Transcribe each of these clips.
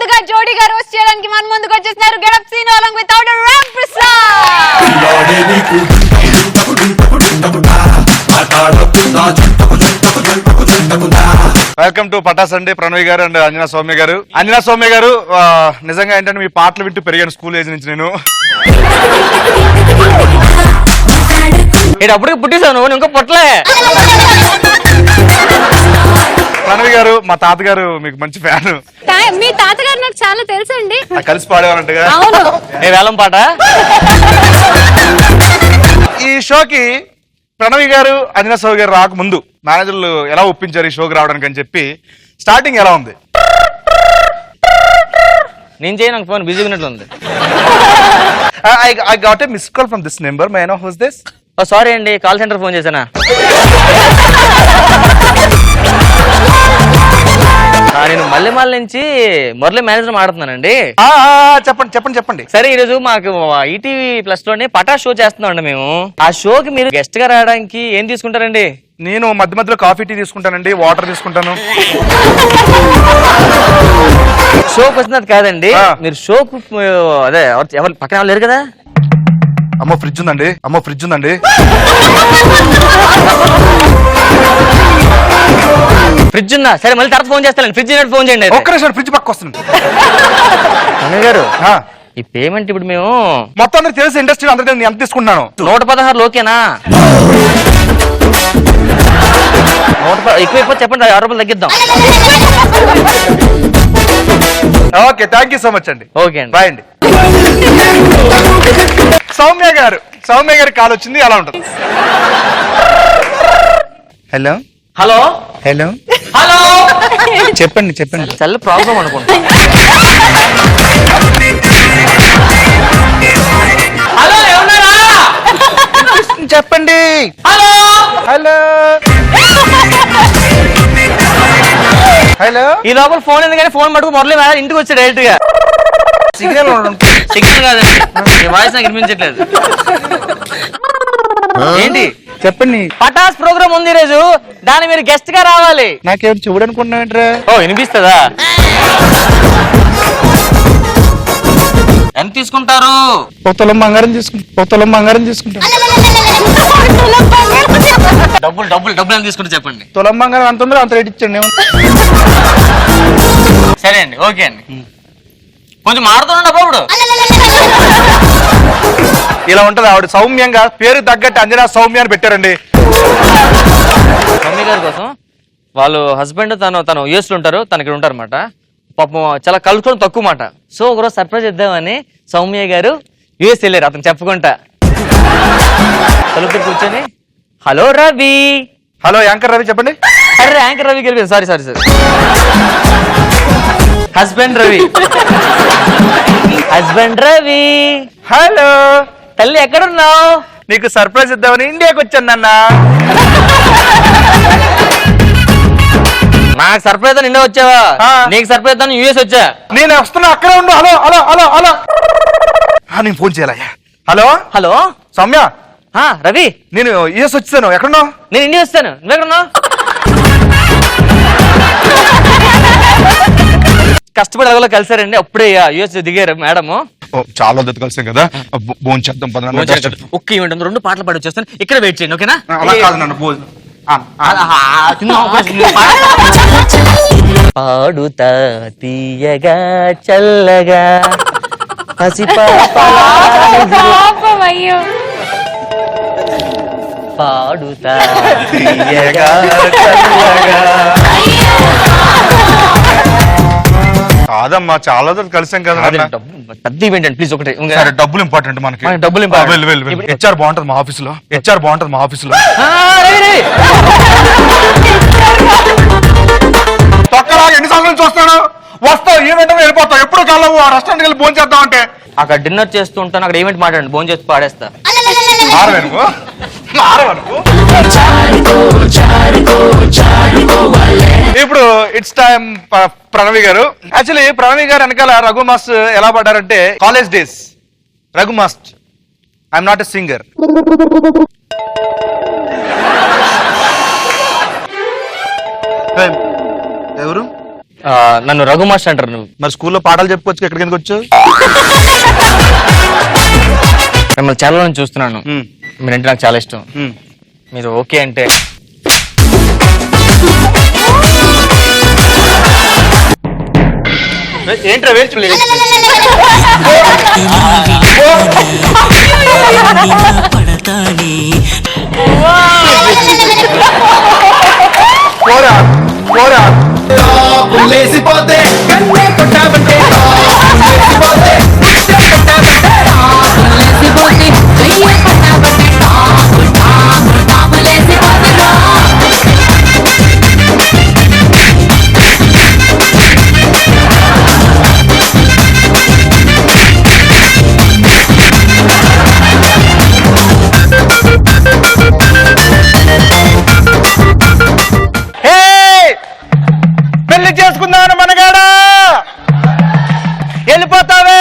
ముందుగా జోడీగా రోస్ట్ చేయడానికి మన ముందుకు వచ్చేస్తున్నారు గెటప్ సీన్ along with our Ram Prasad. Welcome to Patas అండి ప్రణవి గారు అండ్ అంజనా సౌమ్య గారు. అంజనా సౌమ్య గారు నిజంగా ఏంటంటే మీ పాటలు వింటూ పెరిగాను స్కూల్ ఏజ్ నుంచి నేను. అప్పటికి పుట్టేశాను ఇంకా పుట్టలే. ప్రణవి గారు మా తాతగారు మీకు మంచి ఫ్యాన్. మీ తాతగారు నాకు చాలా తెలుసండి. కలిసి పాడేవారంటగా. ఏ వేలం పాట. ఈ షోకి ప్రణవి గారు అంజనా సౌమ్య గారు రాకముందు మేనేజర్లు ఎలా ఒప్పించారు ఈ షోకి రావడానికి అని చెప్పి స్టార్టింగ్ ఎలా ఉంది? నేను చేయను, నాకు ఫోన్ బిజీగా ఉన్నట్లు ఉంది. I got a missed call from this number. May I know who's this? Sorry అండి, కాల్ సెంటర్ ఫోన్ చేశానా? నేను మల్లెమాల నుంచి మురళి మేనేజర్ మాట్లాడుతున్నానండి. చెప్పండి. సరే, ఈరోజు మాకు ఈటీవీ ప్లస్ లోనే పటా షో చేస్తున్నామండి మేము. ఆ షోకి మీరు గెస్ట్ గా రావడానికి ఏం తీసుకుంటారండి? నేను మధ్య మధ్యలో కాఫీ టీ తీసుకుంటానండి, వాటర్ తీసుకుంటాను. షోకి వచ్చినది కాదండి, మీరు షోకు అదే ఎవరు పక్కన లేరు కదా? అమ్మో ఫ్రిడ్జ్ ఉందండి. ఫ్రిడ్జ్ ఉందా? సరే, మళ్ళీ తర్వాత ఫోన్ చేస్తాను. ఫ్రిడ్జ్ ఫోన్ చేయండి. ఒక్క నిమిషం, ఫ్రిడ్జ్ పక్క వస్తుంది. గారు, ఈ పేమెంట్ ఇప్పుడు మేము మొత్తం అందరికి తెలిసి ఇండస్ట్రీ అందరికీ నేను ఎంత తీసుకుంటున్నాను? 116 ఓకేనా? ఎక్కువ చెప్పండి, 6 రూపాయలు తగ్గిద్దాం. Okay, thank you so much అండి. ఓకే అండి, బాయ్ అండి. సౌమ్య గారు కాల్ వచ్చింది, ఎలా ఉంటుంది? హలో హలో హలో హలో చెప్పండి. చల్ల ప్రాబ్లం అనుకుంటా. హలో, ఏమన్నారా? చెప్పండి. Hello hello hello. ఈ లోపల ఫోన్ ఎందుకని ఫోన్ పట్టుకు మురళి మేడం ఇంటికి వచ్చి డైరెక్ట్ గా. సిగ్నల్ కాదండి, వాయిస్ నాకు వినిపించట్లేదు. ఏంటి చెప్పండి. పటాస్ ప్రోగ్రామ్ ఉంది ఈరోజు, దాన్ని మీరు గెస్ట్ గా రావాలి. నాకేం చూడనుకున్నావేంట్రా? ఓ, వినిపిస్తుందా? ఎంత తీసుకుంటారు? పొత్తలం బంగారం తీసుకుంటా. డబ్బులు ఎంత తీసుకుంటే చెప్పండి. తులం బంగారం ఎంత ఉందో అంత రేట్ ఇచ్చండి. సరే అండి, ఓకే అండి. కొంచెం మారుతుండ బాబుడు. ఇలా ఉంటది ఆవిడ సౌమ్యంగా, పేరు తగ్గట్టు అంజనా సౌమ్య అని పెట్టారండి. మమ్మీ గారి కోసం వాళ్ళు హస్బెండ్ తను యూఎస్ లో ఉంటారు, తను ఇక్కడ ఉంటారు అన్నమాట. పాపం చాలా కలుసుకోవడం తక్కువ మాట. సో ఒకరోజు సర్ప్రైజ్ ఇద్దామని సౌమ్య గారు యూఎస్ వెళ్ళారు, అతను చెప్పుకుంటా. తలుపు కూర్చొని, hello Ravi. Hello anchor Ravi చెప్పండి. అరే యాంకర్ రవి గెలిపారు, సారీ. హస్బెండ్ రవి. హలో తల్లి, ఎక్కడున్నావు? నీకు సర్ప్రైజ్ ఇద్దామని ఇండియాకి వచ్చాను నాన్న. నాకు సర్ప్రైజ్ నిన్న వచ్చావా? నీకు సర్ప్రైజ్ అని యూఎస్ వచ్చా. నేను వస్తున్నా, అక్కడే ఉండు. హలో నేను ఫోన్ చేయాలయ్యా. హలో సౌమ్య. రవి, నేను యూఎస్ వచ్చాను. ఎక్కడున్నావు? నేను ఇండియా వస్తాను. నువ్వెక్కడున్నావు? కష్టపడి అలా కలిసారండి, అప్పుడే యూఎస్ దిగారు మేడం. చాలా రోజులు కలిసాం కదా, భోజనం చేద్దాం. ఒక్క ఈవెంట్ 2 పాటలు పాడి వచ్చేస్తాను, ఇక్కడ వెయిట్ చేయండి. ఓకేనా? అలా కాదు నన్ను భోజనం పాడుతా తీయగా చల్లగా పాడుతా తీయగా చల్లగా. కాదమ్మా, చాలా రోజులు కలిసాం కదా. పెద్ద ఈవెంట్ అండి, ప్లీజ్ ఒకటి. డబ్బులు ఇంపార్టెంట్ మనకి. డబ్బులు హెచ్ఆర్ బాగుంటది మా ఆఫీసులో. తొక్కలా ఎన్ని సంవత్సరాలు చూస్తాను. వస్తావు ఈవెంట్ వెళ్ళిపోతావు, ఎప్పుడు కలవు. ఆ రెస్టారెంట్కి వెళ్ళి భోజనం చేద్దాం అంటే అక్కడ డిన్నర్ చేస్తూ ఉంటాను, అక్కడ ఈవెంట్ మాట్లాడండి, భోజనం చేసి పాడేస్తా. ఇప్పుడు ఇట్స్ టైం ప్రణవి గారు. యాక్చువల్లీ ప్రణవి గారు వెనకాల రఘు మాస్ ఎలా పడ్డారంటే, college days Raghu mass. I'm not a singer. ఎవరు? నన్ను రఘు మాస్టర్ అంటారు. నువ్వు మరి స్కూల్లో పాఠాలు చెప్పుకోవచ్చు, ఎక్కడికి ఎందుకు వచ్చు? మిమ్మల్ని చాలా నుంచి చూస్తున్నాను, మీరంటే నాకు చాలా ఇష్టం. మీరు ఓకే అంటే ఏంట్రా వేర్చులే పోరా పోరా లేసిపోతే కన్నే కొట్టాబంటే పెళ్లి చేసుకుందామని మనగాడా వెళ్ళిపోతావే.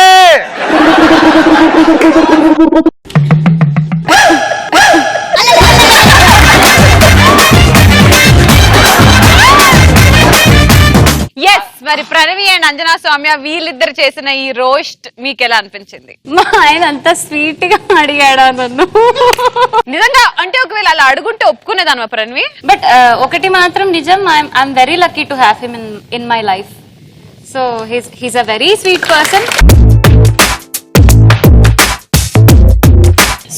ఎస్, మరి ప్రణవి అండ్ అంజనా సౌమ్య వీళ్ళిద్దరు చేసిన ఈ రోస్ట్ మీకు ఎలా అనిపించింది? మా ఆయన అంత స్వీట్ గా అడిగాడా నన్ను. నిజంగా అంటే ఒకవేళ అలా అడుగుంటే ఒప్పుకునేదాన్ని ప్రణవి. బట్ ఒకటి మాత్రం నిజం, I'm very lucky to have him in my life. So he's a very sweet person.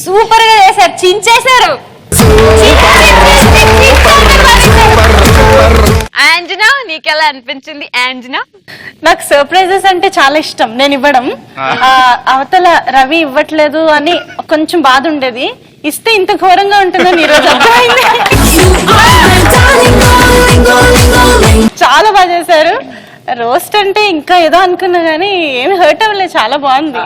Super గా చేశారు, చించేశారు. అంజనా నీకెలా అనిపించింది? అంజనా, నాకు సర్ప్రైజెస్ అంటే చాలా ఇష్టం, నేను ఇవ్వడం. అవతల రవి ఇవ్వట్లేదు అని కొంచెం బాధ ఉండేది, ఇస్తే ఇంత ఘోరంగా ఉంటుందని ఈరోజు అర్థమైంది. చాలా బాగా చేశారు. రోస్ట్ అంటే ఇంకా ఏదో అనుకున్నా కానీ ఏమి హర్ట్ అవ్వలేదు, చాలా బాగుంది.